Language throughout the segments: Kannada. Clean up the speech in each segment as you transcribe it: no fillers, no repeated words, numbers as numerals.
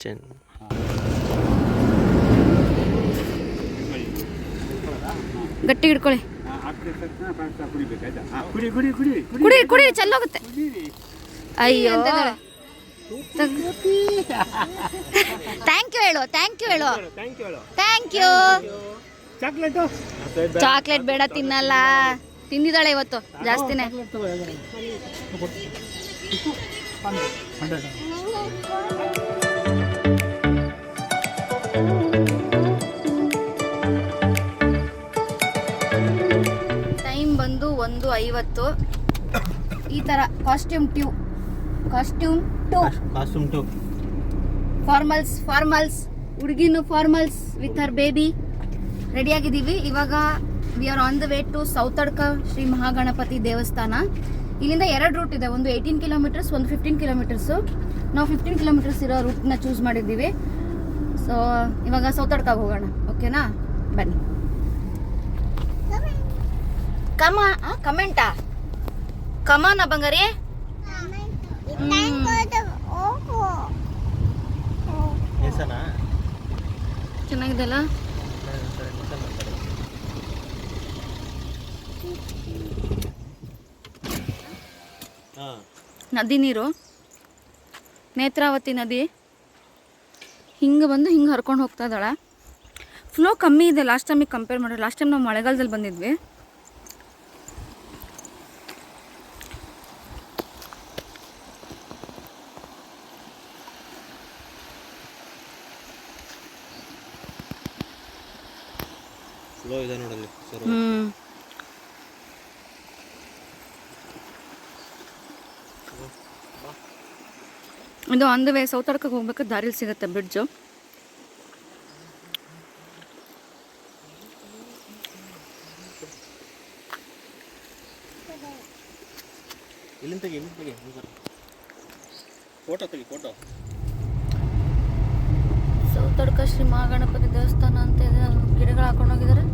ಚೆನ್ನ ಗಟ್ಟಿ ಹಿಡ್ಕೊಳ್ಳಿ. ಕುಡಿ ಕುಡಿ ಚೆಲ್ಲೋಗುತ್ತೆ. ಅಯ್ಯೋ ಥ್ಯಾಂಕ್ ಯು ಹೇಳು, ಥ್ಯಾಂಕ್ ಯು ಹೇಳು, ಥ್ಯಾಂಕ್ ಯು. ಚಾಕ್ಲೇಟ್ ಬೇಡ, ತಿನ್ನಲ್ಲ. ತಿಂದಿದ್ದಾಳೆ ಇವತ್ತು ಜಾಸ್ತಿನೇ. ಟೈಮ್ ಬಂದು 1:50. ಈ ಥರ ಕಾಸ್ಟ್ಯೂಮ್ ಟು ಫಾರ್ಮಲ್ಸ್ ಹುಡುಗಿನು ಫಾರ್ಮಲ್ಸ್ ವಿತ್ ಹರ್ ಬೇಬಿ ರೆಡಿಯಾಗಿದ್ದೀವಿ. ಇವಾಗ we are on the way to Sowthadka Shri Mahaganapati ದೇವಸ್ಥಾನ. ಇಲ್ಲಿಂದ 2 ರೂಟ್ ಇದೆ, ಒಂದು 18 ಕಿಲೋಮೀಟರ್ಸ್, ಒಂದು 15 ಕಿಲೋಮೀಟರ್ಸು. ನಾವು 15 ಕಿಲೋಮೀಟರ್ಸ್ ಇರೋ ರೂಟ್ನ ಚೂಸ್ ಮಾಡಿದ್ದೀವಿ. ಸೊ ಇವಾಗ ಸೌತಡ್ಕಾಗ ಹೋಗೋಣ, ಓಕೆನಾ? ಬನ್ನಿ. ಕಮೆಂಟಾ ಕಮಾನ ಬಂಗಾರಿ. ಚೆನ್ನಾಗಿದೆಲ್ಲ. ನದಿ ನೀರು, ನೇತ್ರಾವತಿ ನದಿ ಹಿಂಗೆ ಬಂದು ಹಿಂಗೆ ಹರ್ಕೊಂಡು ಹೋಗ್ತಾ ಇದ್ದಾಳೆ. ಫ್ಲೋ ಕಮ್ಮಿ ಇದೆ ಲಾಸ್ಟ್ ಟೈಮಿಗೆ ಕಂಪೇರ್ ಮಾಡಿದ್ರೆ. ಲಾಸ್ಟ್ ಟೈಮ್ ನಾವು ಮಳೆಗಾಲದಲ್ಲಿ ಬಂದಿದ್ವಿ. ಇದು ಆನ್ ದ ವೇ ಸೌತಡ್ಕಕ್ಕೆ ಹೋಗ್ಬೇಕಾದ್ರೆ ದಾರಿಲಿ ಸಿಗುತ್ತೆ ಬ್ರಿಡ್ಜು. ಸೌತಡ್ಕ ಶ್ರೀ ಮಹಾಗಣಪತಿ ದೇವಸ್ಥಾನ ಅಂತ ಇದೆ. ಗಿಡಗಳು ಹಾಕೊಂಡು ಹೋಗಿದ್ದಾರೆ.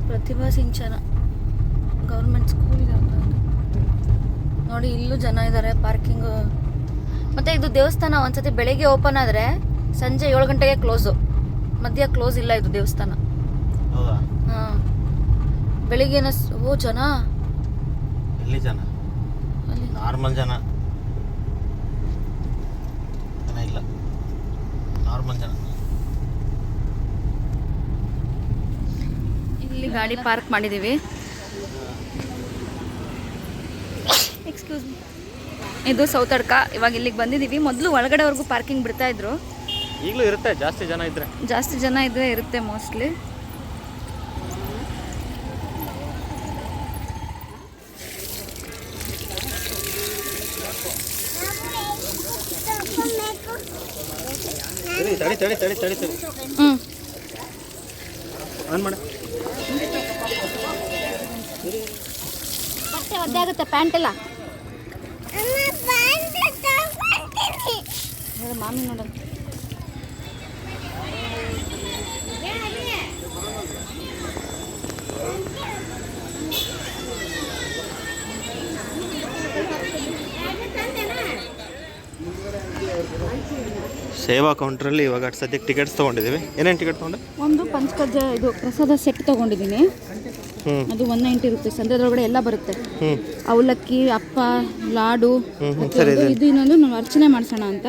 ಪ್ರತಿಭಾ ಸಿಂಚನ ಗೌರ್ಮೆಂಟ್ ಸ್ಕೂಲ್ ಇದೆ ನೋಡಿ. ಇಲ್ಲೂ ಜನ ಇದ್ದಾರೆ, ಪಾರ್ಕಿಂಗು. ಮತ್ತು ಇದು ದೇವಸ್ಥಾನ ಒಂದ್ಸತಿ ಬೆಳಗ್ಗೆ ಓಪನ್ ಆದರೆ ಸಂಜೆ 7 ಗಂಟೆಗೆ ಕ್ಲೋಸು. ಮಧ್ಯ ಕ್ಲೋಸ್ ಇಲ್ಲ ಇದು ದೇವಸ್ಥಾನ. ಹಾಂ, ಬೆಳಿಗ್ಗೆನ ಜನ. ಎಲ್ಲಿ ಜನ? ಅಲ್ಲಿ ನಾರ್ಮಲ್ ಜನ ಇಲ್ಲ, ನಾರ್ಮಲ್ ಜನ. ಇಲ್ಲಿ ಗಾಡಿ ಪಾರ್ಕ್ ಮಾಡಿದ್ದೀವಿ. Excuse me. ಇದು ಸೌತಡ್ಕ. ಇವಾಗ ಇಲ್ಲಿಗೆ ಬಂದಿದ್ದೀವಿ. ಮೊದಲು ಒಳಗಡೆವರೆಗೂ ಪಾರ್ಕಿಂಗ್ ಬಿಡ್ತಾ ಇದ್ರು. ಈಗಲೂ ಇರುತ್ತೆ, ಜಾಸ್ತಿ ಜನ ಇದ್ರೆ ಇರುತ್ತೆ ಮೋಸ್ಟ್ಲಿ. ಬಟ್ಟೆ ಒದ್ದೆ ಆಗುತ್ತೆ, ಪ್ಯಾಂಟ್ ಎಲ್ಲ. ಮಾಮಿ ನೋಡೋದು. ಸೇವಾ ಕೌಂಟ್ರಲ್ಲಿ ಇವಾಗ ಸದ್ಯಕ್ಕೆ ಟಿಕೆಟ್ಸ್ ತೊಗೊಂಡಿದ್ದೀವಿ. ಏನೇನು ಟಿಕೆಟ್ ತೊಗೊಂಡೆ? ಒಂದು ಪಂಚಕಜ್ಜಾಯ ಇದು ಪ್ರಸಾದ ಸೆಟ್ ತೊಗೊಂಡಿದ್ದೀನಿ. ಅದು 190 ರೂಪೀಸ್. ಅಂದರೆ ಅದರೊಳಗಡೆ ಎಲ್ಲ ಬರುತ್ತೆ. ಅವಲಕ್ಕಿ, ಅಪ್ಪ, ಲಾಡು. ಇದು ಇನ್ನೊಂದು ನಾವು ಅರ್ಚನೆ ಮಾಡಿಸೋಣ ಅಂತ.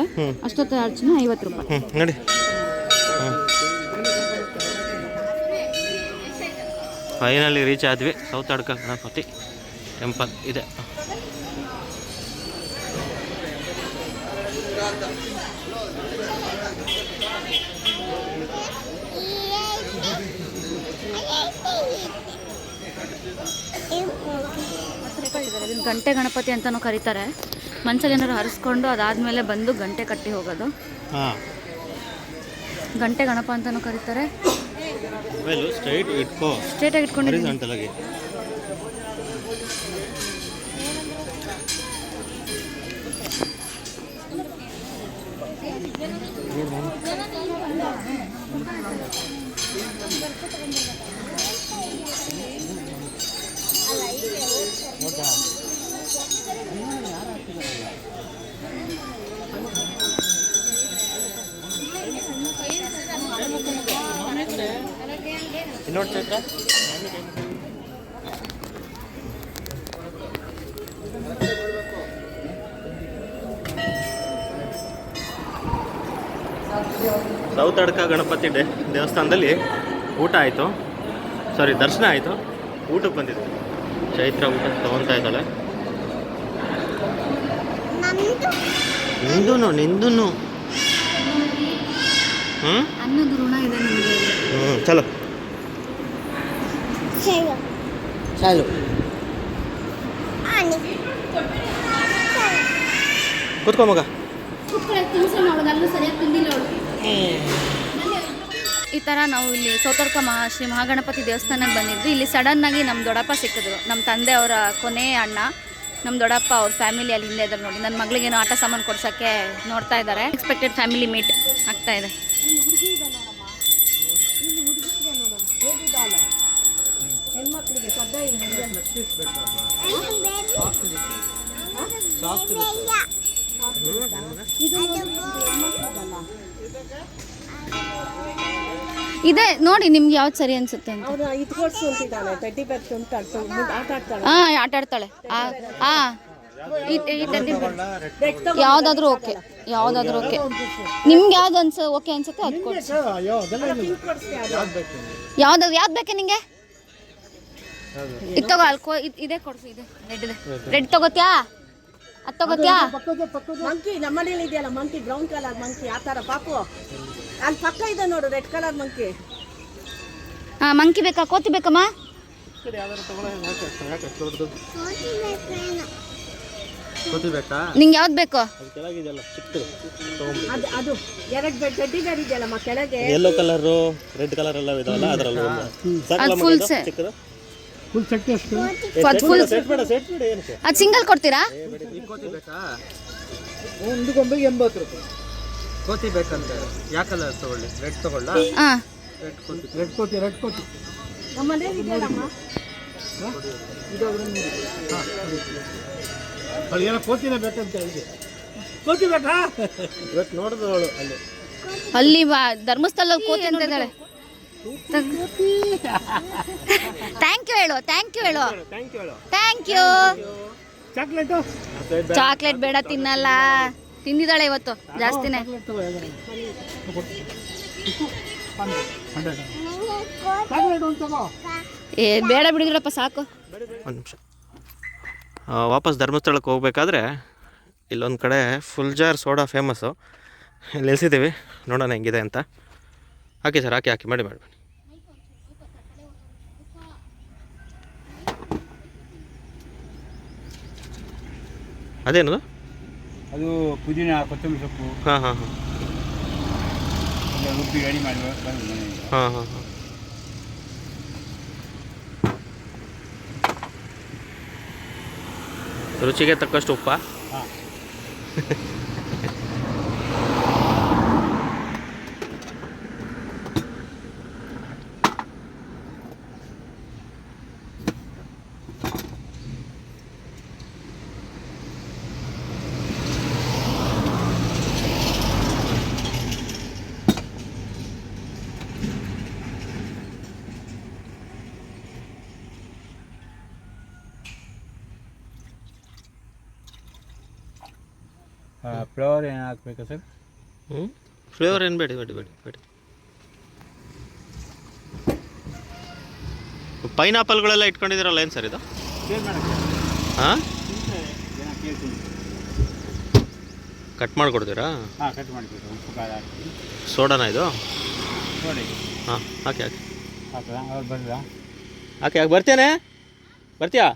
ಅಷ್ಟೊತ್ತ ಅರ್ಚನೆ 50 ರೂಪಾಯಿ. ನೋಡಿ. ಫೈನಲಿ ರೀಚ್ ಆದ್ವಿ. ಸೌತಡ್ಕ ಗಣಪತಿ ಟೆಂಪಲ್ ಇದೆ. ಇದನ್ನು ಗಂಟೆ ಗಣಪತಿ ಅಂತಲೂ ಕರೀತಾರೆ. ಮನ್ಸಲ್ಲಿ ಏನಾದ್ರು ಹರಿಸ್ಕೊಂಡು ಅದಾದಮೇಲೆ ಬಂದು ಗಂಟೆ ಕಟ್ಟಿ ಹೋಗೋದು. ಗಂಟೆ ಗಣಪ ಅಂತಲೂ ಕರೀತಾರೆ. ಸ್ಟ್ರೈಟಾಗಿ ಇಟ್ಕೊಂಡಿದ್ದೀನಿ. ನೋಡಿ ಚೈತ್ರ. ಸೌತಡ್ಕ ಗಣಪತಿ ದೇವಸ್ಥಾನದಲ್ಲಿ ಊಟ ಆಯಿತು, ಸಾರಿ ದರ್ಶನ ಆಯಿತು. ಊಟಕ್ಕೆ ಬಂದಿದ್ದೆ. ಚೈತ್ರ ಊಟ ತೊಗೊತಾ ಇದ್ದಾಳೆ. ನಿಂದು ಅನ್ನದ ಋಣ ಇದೆ ನಿಮಗೆ. ಚಲೋ ಚಾಲು ಕೂತ್ಕೋ ಮಗ. ಈ ಥರ ನಾವು ಇಲ್ಲಿ ಸೌತಡ್ಕ ಶ್ರೀ ಮಹಾಗಣಪತಿ ದೇವಸ್ಥಾನಕ್ಕೆ ಬಂದಿದ್ವಿ. ಇಲ್ಲಿ ಸಡನ್ನಾಗಿ ನಮ್ಮ ದೊಡ್ಡಪ್ಪ ಸಿಕ್ಕಿದ್ರು. ನಮ್ಮ ತಂದೆ ಅವರ ಕೊನೆಯ ಅಣ್ಣ, ನಮ್ಮ ದೊಡ್ಡಪ್ಪ ಅವ್ರ ಫ್ಯಾಮಿಲಿ ಅಲ್ಲಿ ಹಿಂದೆ ಇದ್ದಾರೆ ನೋಡಿ. ನನ್ನ ಮಗಳಿಗೇನೋ ಆಟ ಸಾಮಾನು ಕೊಡ್ಸೋಕ್ಕೆ ನೋಡ್ತಾ ಇದ್ದಾರೆ. ಎಕ್ಸ್ಪೆಕ್ಟೆಡ್ ಫ್ಯಾಮಿಲಿ ಮೀಟ್ ಆಗ್ತಾ ಇದೆ. ಇದೆ ನೋಡಿ, ನಿಮ್ಗೆ ಯಾವ್ದು ಸರಿ ಅನ್ಸುತ್ತೆ ಅಂತ. ಆಟ ಆಡ್ತಾಳೆ. ಯಾವ್ದಾದ್ರು ಓಕೆ, ಯಾವ್ದಾದ್ರು ಓಕೆ. ನಿಮ್ಗೆ ಯಾವ್ದು ಓಕೆ ಅನ್ಸುತ್ತೆ ಅದು ಕೊಡ್ಸಿ. ಯಾವ್ದು ಬೇಕಾ ನಿಂಗೆ? ಇದು ತಗೋ, ಇದೇ ಕೊಡ್ಸಿ. ಇದೆ ರೆಡ್ ಇದೆ. ರೆಡ್ ತಗೋತ್ಯಾ? ಅದು ತಗೋತ್ಯಾ? ಮಂಕಿ ನಮ್ಮನೇಲಿ ಇದೆಯಲ್ಲ, ಮಂಕಿ ಬ್ರೌನ್ ಕಲರ್ ಮಂಕಿ ಆ ಥರ ಪಾಪು ಅಲ್ಲಿ ಪಕ್ಕ ಇದೆ ನೋಡು, ರೆಡ್ ಕಲರ್ ಮಂಕಿ. ಹಾಂ, ಮಂಕಿ ಬೇಕಾ? ಕೋತಿ ಬೇಕಮ್ಮ? ಕೋತಿ ಬೇಕಾ? ನಿಂಗೆ ಯಾವ್ದು ಬೇಕು? ಅದು ಎರಡು ಗಡ್ಡಿ ಬೇರೆ ಇದೆಯಲ್ಲಮ್ಮ ಕೆಳಗೆ. ಯೆಲ್ಲೋ ಕಲರ್, ರೆಡ್ ಕಲರ್ ಎಲ್ಲ ಇದಾವಲ್ಲ ಅದರಲ್ಲಿ ಅದು ಫುಲ್ ಅದು ಸಿಂಗಲ್ ಕೊಡ್ತೀರಾ? ಒಂದು ಗೊಂಬೆಗೆ 80 ರೂಪಾಯಿ. ಕೋತಿ ಬೇಕಂದ್ರೆ ಯಾವ ಕಲರ್ ತಗೊಳ್ಳಿ? ರೆಡ್ ತಗೊಳ್ಳ? ಹಾಂ, ರೆಡ್ ಕೋತಿ. ನಮ್ಮ ಮನೇಲಿ ಇದೆಯಲ್ಲಮ್ಮ. ಏನೋ ಕೋತಿನೇ ಬೇಕಂತ ಹೇಳಿದೆ. ಕೋತಿ ಬೇಕಾ? ಇವತ್ತು ನೋಡಿದವಳು ಅಲ್ಲಿ ಧರ್ಮಸ್ಥಳ ಕೋತಿ ಅಂತ ಇದ್ದಾಳೆ. ಥ್ಯಾಂಕ್ ಯು ಹೇಳು. ಚಾಕ್ಲೇಟ್ ಬೇಡ, ತಿನ್ನಲ್ಲ. ತಿಂದಿದ್ದಾಳೆ ಇವತ್ತು ಜಾಸ್ತಿನೇ. ಬೇಡ ಬಿಡಿದ್ರಪ್ಪ, ಸಾಕು. ಒಂದು ನಿಮಿಷ. ವಾಪಸ್ ಧರ್ಮಸ್ಥಳಕ್ಕೆ ಹೋಗ್ಬೇಕಾದ್ರೆ ಇಲ್ಲೊಂದು ಕಡೆ ಫುಲ್ ಜಾರ್ ಸೋಡಾ ಫೇಮಸ್ಸು. ಇಲ್ಲಿ ನಿಲ್ಸಿದ್ದೀವಿ, ನೋಡೋಣ ಹೆಂಗಿದೆ ಅಂತ. ಹಾಕಿ ಸರ್, ಹಾಕಿ ಮಾಡಿ. ಅದೇನದು? ಅದು ಪುದೀನ, ಕೊತ್ತಂಬರಿ ಸೊಪ್ಪು. ಹಾಂ ರುಬ್ಬಿ ರೆಡಿ ಮಾಡಿ. ಹಾಂ ರುಚಿಗೆ ತಕ್ಕಷ್ಟು ಉಪ್ಪ. ಹಾಂ. ಫ್ಲವರ್ ಏನು ಹಾಕ್ಬೇಕಾ ಸರ್? ಫ್ಲೇವರ್ ಏನು ಬೇಡಿ. ಪೈನಾಪಲ್ಗಳೆಲ್ಲ ಇಟ್ಕೊಂಡಿದ್ದೀರಲ್ಲ, ಏನು ಸರ್ ಇದು? ಹಾಂ, ಕಟ್ ಮಾಡಿಕೊಡ್ತೀರಾ? ಹಾಂ, ಕಟ್ ಮಾಡಿಕೊಡ್ತೀವಿ. ಉಪ್ಪು ಖಾರ ಹಾಕಿ. ಸೋಡಾನ ಇದು? ನೋಡಿ. ಹಾಂ, ಹಾಕಿ ಹಾಕಲ್ಲ? ಅವ್ರು ಬರ್ರಾ? ಹಾಕಿ ಬರ್ತೇನೆ. ಬರ್ತೀಯಾ?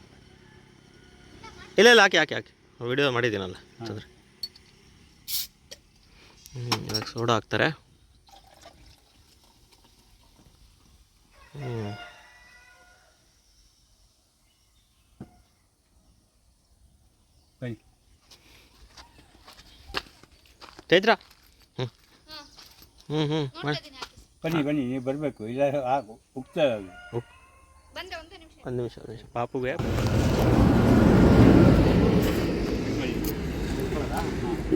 ಇಲ್ಲ ಹಾಕಿ ವಿಡಿಯೋ ಮಾಡಿದ್ದೀನಲ್ಲ ಚಂದ್ರ. ಇವಾಗ ಸೋಡಾ ಹಾಕ್ತಾರೆ. ಚೈತ್ರ ಬನ್ನಿ ನೀವು ಬರಬೇಕು. ಇಲ್ಲ ಉಪ್ತಾರೆ ಅದು. ಒಂದು ನಿಮಿಷ ಪಾಪುಗೆ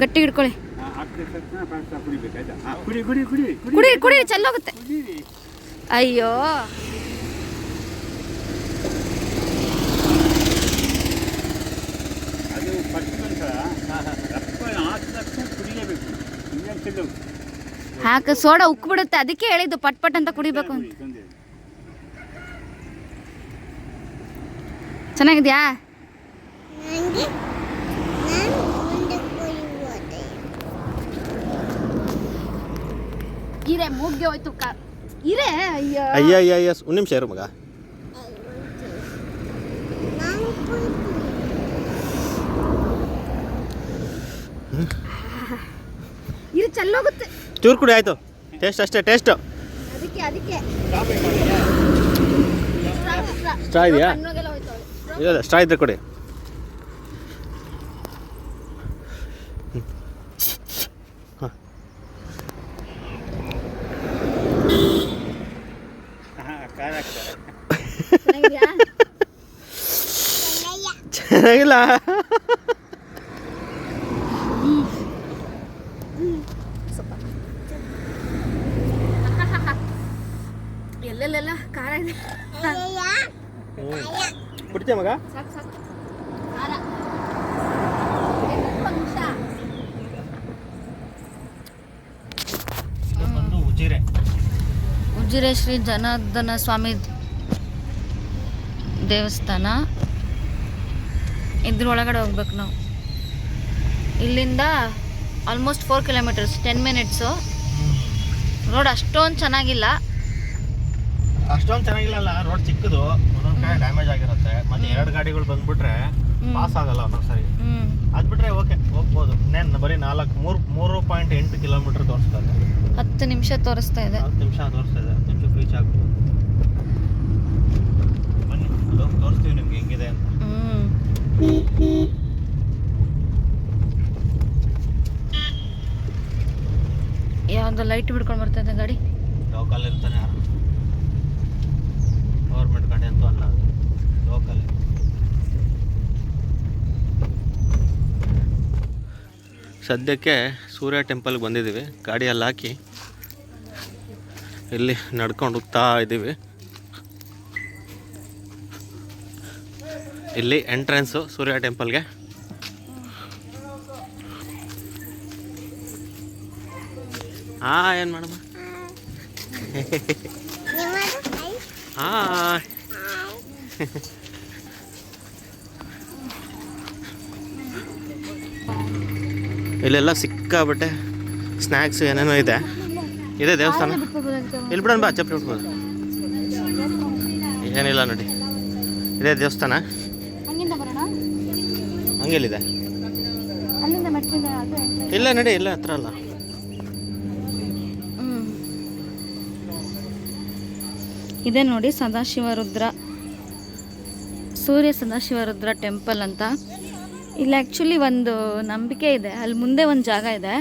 ಗಟ್ಟಿ ಹಿಡ್ಕೊಳ್ಳಿ. ಕುಡಿ ಚೆಲ್ಲೋಗುತ್ತೆ. ಅಯ್ಯೋ, ಹಾಕ ಸೋಡಾ ಉಕ್ಕು ಬಿಡುತ್ತೆ, ಅದಕ್ಕೆ ಹೇಳಿದ್ದು ಪಟ್ ಪಟ್ ಅಂತ ಕುಡಿಬೇಕು ಅಂತ. ಚೆನ್ನಾಗಿದ್ಯಾ? ಇರೇ ಮೂಗ್ಗೆ ಹೋಯ್ತು ಇರೇ. ಅಯ್ಯೋ ಅಯ್ಯ ಒಂದು ನಿಮಿಷ ಇರು ಮಗ. ಇದು ಚೆಲ್ಲೋಗುತ್ತೆ. ಚೂರು ಕುಡಿ ಆಯಿತು. ಟೇಸ್ಟ್ ಅಷ್ಟೇ, ಟೇಸ್ಟು. ಅದಕ್ಕೆ ಸ್ಟ್ರಾ ಇದೆಯಾ? ಇಲ್ಲ ಸ್ಟ್ರಾ ಇದ್ರೆ ಕೊಡಿ. ಚೆನ್ನಾಗಿಲ್ಲ. ಎಲ್ಲೆಲ್ಲೆಲ್ಲ ಖಾರ ಇದೆ. ಕುಡಿತೀಯ ಮಗ? ಸಾಕು ಉಜಿರೆ ಶ್ರೀ ಜನಾರ್ದನ ಸ್ವಾಮಿ ದೇವಸ್ಥಾನ. ಇದ್ರ ಒಳಗಡೆ ಹೋಗ್ಬೇಕು ನಾವು. ಇಲ್ಲಿಂದ ಆಲ್ಮೋಸ್ಟ್ 4 ಕಿಲೋಮೀಟರ್ಸ್, 10 ಮಿನಿಟ್ಸು. ರೋಡ್ ಅಷ್ಟೊಂದು ಚೆನ್ನಾಗಿಲ್ಲ. ಅಷ್ಟೊಂದು ಚೆನ್ನಾಗಿಲ್ಲ. ರೋಡ್ ಚಿಕ್ಕದು, ಒಂದೊಂದು ಕಡೆ ಡ್ಯಾಮೇಜ್ ಆಗಿರುತ್ತೆ. ಮತ್ತೆ 2 ಗಾಡಿಗಳು ಬಂದ್ಬಿಟ್ರೆ ಪಾಸ್ ಆಗಲ್ಲ ಒಂದೊಂದು ಸರಿ. ಅದು ಬಿಟ್ರೆ ಓಕೆ, ಹೋಗ್ಬೋದು. ಇನ್ನೇನು ಬರೀ 3.8 ಕಿಲೋಮೀಟರ್ ತೋರಿಸ್ತಾರೆ. 10 ನಿಮಿಷ ತೋರಿಸ್ತಾ ಇದೆ. 10 ನಿಮಿಷ ತೋರಿಸ್ತಾ ಇದೆ. 10 ನಿಮಿಷಕ್ಕೆ ರೀಚ್ ಆಗ್ಬೋದು. ಬನ್ನಿ ತೋರಿಸ್ತೀವಿ ನಿಮ್ಗೆ ಹೆಂಗಿದೆ ಅಂತ. ಯಾವ್ದು ಲೈಟ್ ಬಿಡ್ಕೊಂಡು ಬರ್ತಾ ಇದೆ ಗಾಡಿ. ಲೋಕಲ್ ಇರ್ತಾನೆ ಯಾರು, ಗೌರ್ಮೆಂಟ್ ಗಾಡಿ ಅಂತೂ ಅಲ್ಲ, ಅದು ಲೋಕಲ್. ಸದ್ಯಕ್ಕೆ ಸೂರ್ಯ ಟೆಂಪಲ್ಗೆ ಬಂದಿದ್ದೀವಿ. ಗಾಡಿಯಲ್ಲಿ ಹಾಕಿ ಇಲ್ಲಿ ನಡ್ಕೊಂಡು ಹೋಗ್ತಾ ಇದ್ದೀವಿ. ಇಲ್ಲಿ ಎಂಟ್ರೆನ್ಸು ಸೂರ್ಯ ಟೆಂಪಲ್ಗೆ. ಏನು ಮಾಡಮ್ಮ? ಇಲ್ಲೆಲ್ಲ ಸಿಕ್ಕಾಬಟ್ಟೆ ಸ್ನ್ಯಾಕ್ಸ್ ಏನೇನೋ ಇದೆ. ದೇವಸ್ಥಾನ ಇಲ್ಲಿ ಬಿಡೋಣ ಬಾ, ಚಪ್ಪಲಿ ಬಿಡ್ಬೋದು. ಏನಿಲ್ಲ ನೋಡಿ, ಇದೇ ದೇವಸ್ಥಾನ. ಹಂಗೆಲ್ಲಿದೆ? ಇಲ್ಲ ನಡಿ, ಇಲ್ಲ ಹತ್ರ ಅಲ್ಲ. ಇದೇ ನೋಡಿ ಸೂರ್ಯ ಸದಾಶಿವರುದ್ರ ಟೆಂಪಲ್ ಅಂತ. ಇಲ್ಲಿ ಆ್ಯಕ್ಚುಲಿ ಒಂದು ನಂಬಿಕೆ ಇದೆ. ಅಲ್ಲಿ ಮುಂದೆ ಒಂದು ಜಾಗ ಇದೆ.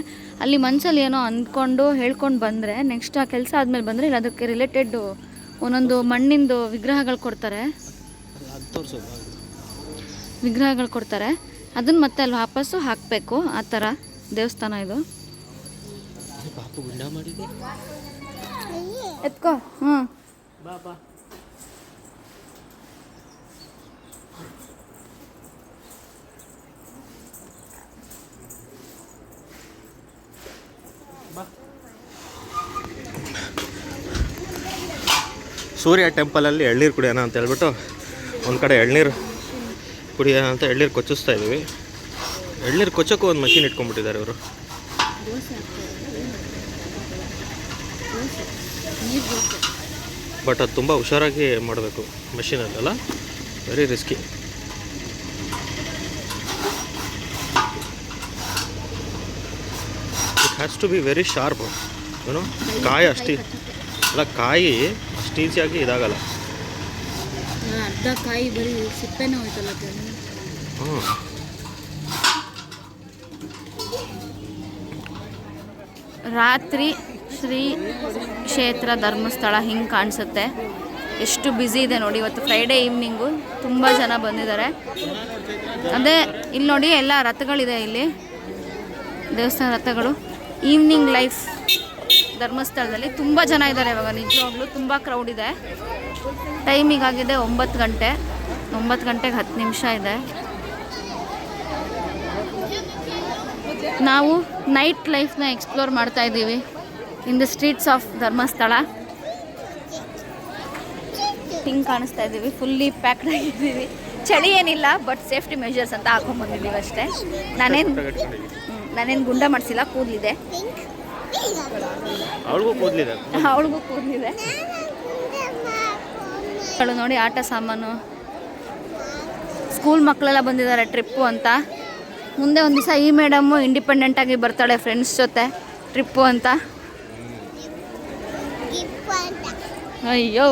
ಅಲ್ಲಿ ಮನಸ್ಸಲ್ಲಿ ಏನೋ ಅಂದ್ಕೊಂಡು ಹೇಳ್ಕೊಂಡು ಬಂದರೆ, ನೆಕ್ಸ್ಟ್ ಆ ಕೆಲಸ ಆದಮೇಲೆ ಬಂದರೆ ಇಲ್ಲಿ ಅದಕ್ಕೆ ರಿಲೇಟೆಡ್ ಒಂದೊಂದು ಮಣ್ಣಿಂದು ವಿಗ್ರಹಗಳು ಕೊಡ್ತಾರೆ. ಅದನ್ನು ಮತ್ತೆ ಅಲ್ಲಿ ವಾಪಸ್ಸು ಹಾಕಬೇಕು. ಆ ಥರ ದೇವಸ್ಥಾನ ಇದು. ಎತ್ಕೋ. ಸೂರ್ಯ ಟೆಂಪಲಲ್ಲಿ ಎಳ್ನೀರು ಕುಡಿಯೋಣ ಅಂತ ಹೇಳ್ಬಿಟ್ಟು ಒಂದು ಕಡೆ ಎಳ್ನೀರು ಕುಡಿಯೋಣ ಅಂತ ಎಳ್ನೀರು ಕೊಚ್ಚಿಸ್ತಾ ಇದ್ದೀವಿ. ಎಳ್ನೀರು ಕೊಚ್ಚೋಕ್ಕೂ ಒಂದು ಮಷೀನ್ ಇಟ್ಕೊಂಡ್ಬಿಟ್ಟಿದ್ದಾರೆ ಇವರು. ಬಟ್ ಅದು ತುಂಬ ಹುಷಾರಾಗಿ ಮಾಡಬೇಕು ಮಷೀನಲ್ಲೆಲ್ಲ, very risky. It has to be very sharp. ಏನೋ ಕಾಯಿ ಕಾಯಿ ಅಷ್ಟು ಈಸಿಯಾಗಿ ಇದಾಗಲ್ಲ. ಅರ್ಧ ಕಾಯಿ ಬರೀ ಸಿಪ್ಪೆನೇ ಹೋಯ್ತಲ್ಲ. ರಾತ್ರಿ ಶ್ರೀ ಕ್ಷೇತ್ರ ಧರ್ಮಸ್ಥಳ ಹಿಂಗೆ ಕಾಣಿಸುತ್ತೆ. ಎಷ್ಟು ಬ್ಯುಸಿ ಇದೆ ನೋಡಿ. ಇವತ್ತು ಫ್ರೈಡೇ ಈವ್ನಿಂಗು ತುಂಬ ಜನ ಬಂದಿದ್ದಾರೆ. ಅದೇ ಇಲ್ಲಿ ನೋಡಿ, ಎಲ್ಲ ರಥಗಳಿದೆ ಇಲ್ಲಿ, ದೇವಸ್ಥಾನ ರಥಗಳು. ಈವ್ನಿಂಗ್ ಲೈಫ್ ಧರ್ಮಸ್ಥಳದಲ್ಲಿ ತುಂಬ ಜನ ಇದ್ದಾರೆ ಇವಾಗ. ನಿಜವಾಗ್ಲೂ ತುಂಬ ಕ್ರೌಡ್ ಇದೆ. ಟೈಮಿಗಾಗಿದೆ 9 ಗಂಟೆ. 9 ಗಂಟೆಗೆ 10 ನಿಮಿಷ ಇದೆ. ನಾವು ನೈಟ್ ಲೈಫ್ನ ಎಕ್ಸ್ಪ್ಲೋರ್ ಮಾಡ್ತಾ ಇದ್ದೀವಿ. In the streets of Dharmasthala. ಹಿಂಗೆ ಕಾಣಿಸ್ತಾ ಇದ್ದೀವಿ, ಫುಲ್ಲಿ ಪ್ಯಾಕ್ಡ್ ಆಗಿದ್ದೀವಿ. ಚಳಿ ಏನಿಲ್ಲ, ಬಟ್ ಸೇಫ್ಟಿ ಮೆಷರ್ಸ್ ಅಂತ ಹಾಕೊಂಡ್ಬಂದಿದ್ದೀವಿ ಅಷ್ಟೇ. ನಾನೇನು ಗುಂಡ ಮಾಡಿಸಿಲ್ಲ, ಕೂದಲಿದೆ. ಅವಳಿಗೂ ಕೂದಲಿದೆ. ಅವಳಿಗೂ ಕೂದಲಿದೆ. ನೋಡಿ ಆಟ ಸಾಮಾನು. ಸ್ಕೂಲ್ ಮಕ್ಕಳೆಲ್ಲ ಬಂದಿದ್ದಾರೆ ಟ್ರಿಪ್ಪು ಅಂತ. ಮುಂದೆ ಒಂದು ದಿವಸ ಈ ಮೇಡಮ್ಮು ಇಂಡಿಪೆಂಡೆಂಟಾಗಿ ಬರ್ತಾಳೆ ಫ್ರೆಂಡ್ಸ್ ಜೊತೆ ಟ್ರಿಪ್ಪು ಅಂತ. ಅಯ್ಯೋ